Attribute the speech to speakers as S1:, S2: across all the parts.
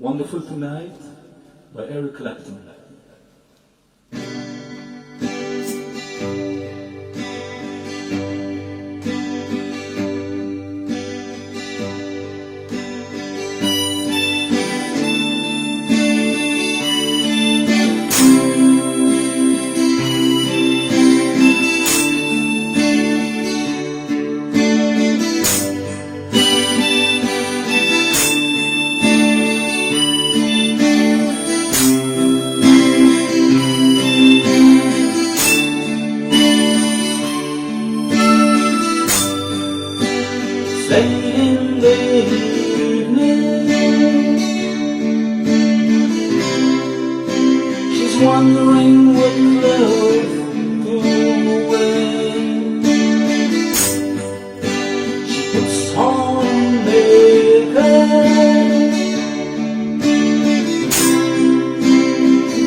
S1: Wonderful Tonight by Eric Clapton. Late in the evening, she's wondering what clothes to wear. She puts on makeup,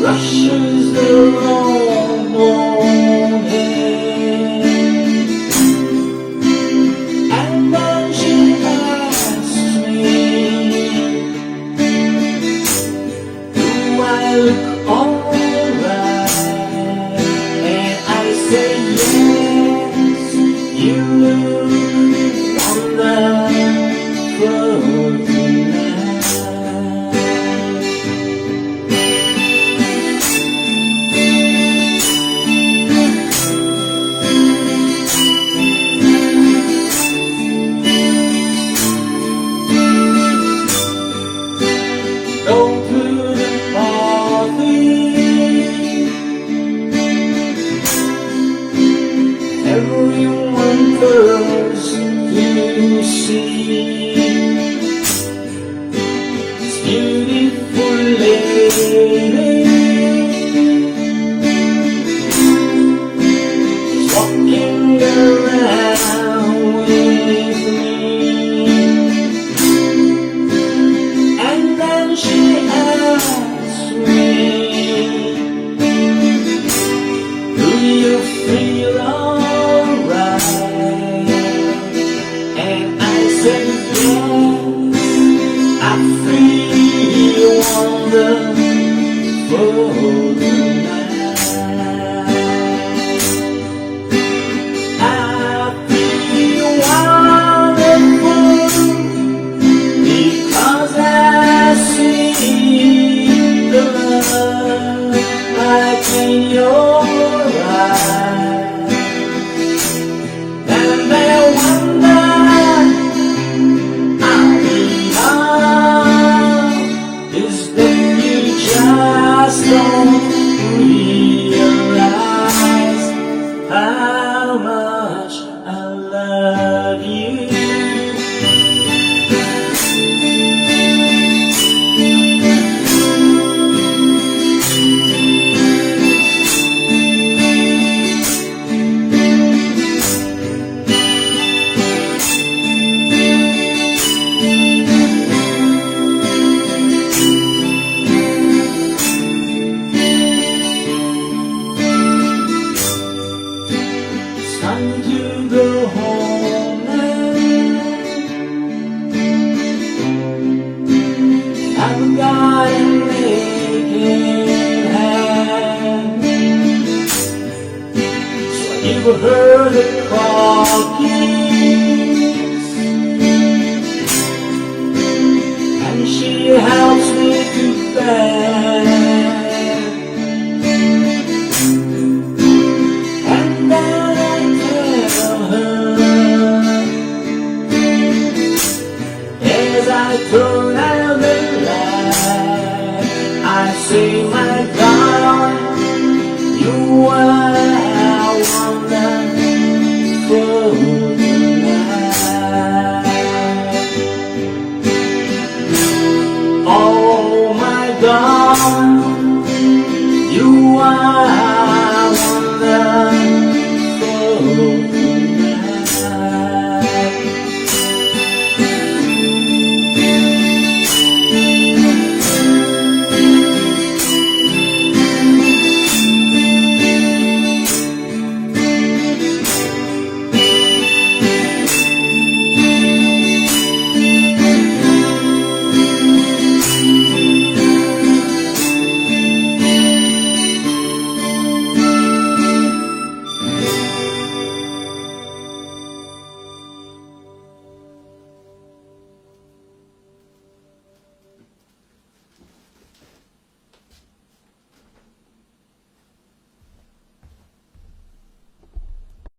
S1: brushes the long hair, and then she asks me, do I look alright? And I say yes, you look wonderful tonight. Go to the party, everyone turns to see this beautiful lady. She's walking around with me, and then she asks me, do you feel alright? And I said yes, I feel wonderful tonight. I feel wonderful because I see the love like in your eyes, and they wonder is that you just don't realize how much I love you. It's time to go home now. I've got a naked hand, so I give her the car keys, and she helps me to bed. And then I tell her, as I turn out the light, I say, my darling, you are wonderful tonight. Oh, my darling,